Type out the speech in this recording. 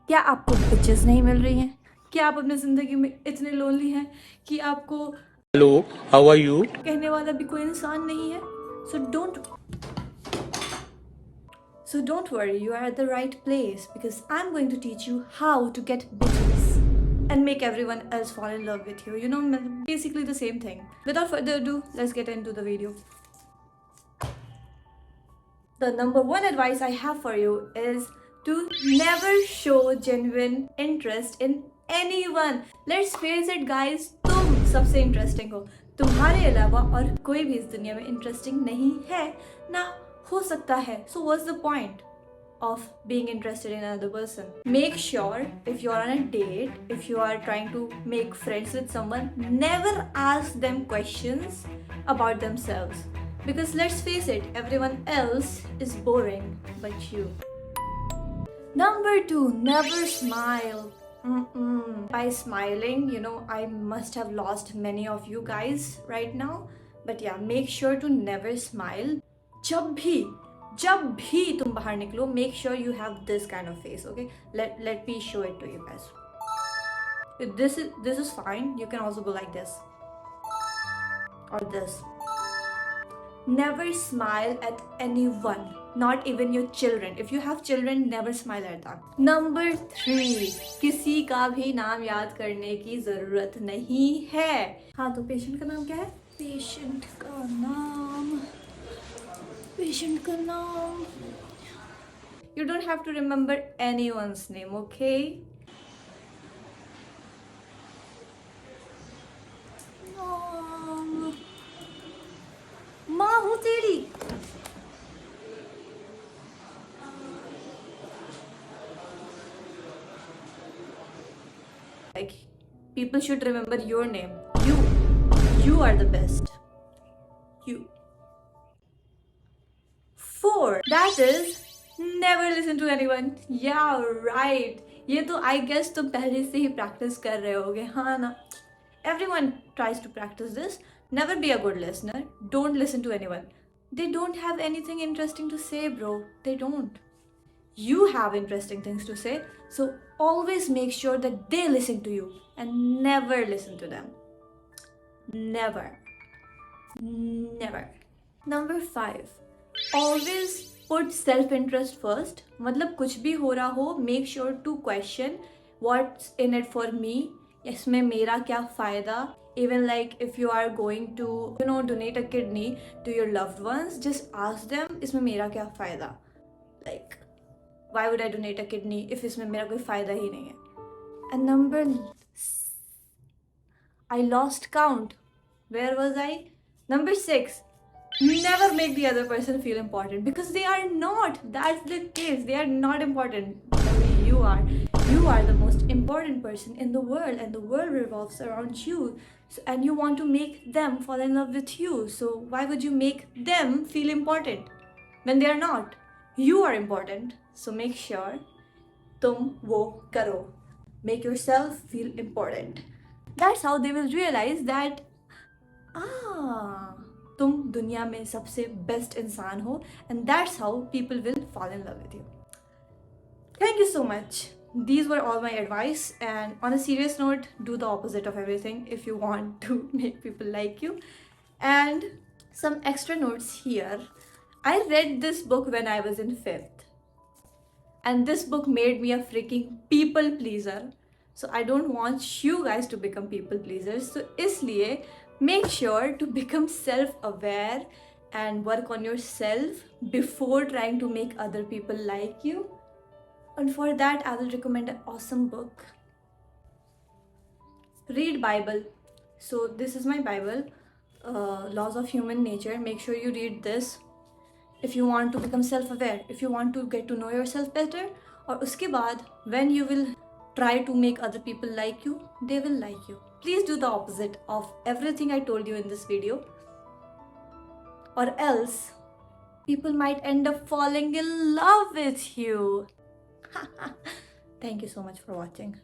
क्या आपको bitches नहीं मिल रही हैं? क्या आप अपनी ज़िंदगी में इतने lonely हैं कि आपको Hello, how are you? कहने वाला भी कोई इंसान नहीं है? So don't worry, you are at the right place because I'm going to teach you how to get bitches and make everyone else fall in love with you. You know, basically the same thing. Without further ado, let's get into the video. The number one advice I have for you is to never show genuine interest in anyone. Let's face it guys, तुम सबसे interesting हो. तुम्हारे अलावा और कोई भी इस दुनिया में इंटरेस्टिंग नहीं है ना हो सकता है. So what's the point of being interested in another person? Make sure if you are on a date, if you are trying to make friends with someone, never ask them questions about themselves. Because let's face it, everyone else is boring but you. Number two, never smile. By smiling, you know, I must have lost many of you guys right now. But yeah, make sure to never smile. जब भी तुम बाहर निकलो, make sure you have this kind of face, okay? Let me show it to you guys. This is fine. You can also go like this or this. Never smile at anyone, not even your children. If you have children, never smile at them. Number 3, किसी का भी नाम याद करने की जरूरत नहीं है. हाँ तो पेशेंट का नाम क्या है? पेशेंट का नाम. You don't have to remember anyone's name, okay? माँ हूँ तेरी. Like, people should remember your name. You are the best. You. 4, that is never listen to anyone. Yeah, right. ये तो I guess तुम पहले से ही practice कर रहे होगे, हाँ ना? Everyone tries to practice this. Never be a good listener. Don't listen to anyone. They don't have anything interesting to say, bro. They don't. You have interesting things to say, so always make sure that they listen to you and never listen to them. Never. Number 5, always put self-interest first. मतलब कुछ भी हो रहा हो, make sure to question what's in it for me. इसमें मेरा क्या फायदा? Even like if you are going to, you know, donate a kidney to your loved ones, just ask them, इसमें मेरा क्या फायदा? Like, why would I donate a kidney if इसमें मेरा कोई फायदा ही नहीं है? And number, I lost count. Where was I? Number 6, never make the other person feel important because they are not. That's the case. They are not important. Only you are. You are the most important person in the world, and the world revolves around you. So, and you want to make them fall in love with you. So why would you make them feel important when they are not? You are important. So make sure tum wo karo. Make yourself feel important. That's how they will realize that तुम दुनिया में सबसे best इंसान हो, and that's how people will fall in love with you. Thank you so much. These were all my advice, and on a serious note, do the opposite of everything if you want to make people like you. And some extra notes here. I read this book when I was in 5th, and this book made me a freaking people pleaser. So I don't want you guys to become people pleasers. So isliye make sure to become self-aware and work on yourself before trying to make other people like you. And for that, I will recommend an awesome book. Read Bible. So this is my Bible, Laws of Human Nature. Make sure you read this if you want to become self-aware, if you want to get to know yourself better. और उसके बाद when you will try to make other people like you, they will like you. Please do the opposite of everything I told you in this video, or else people might end up falling in love with you. Thank you so much for watching.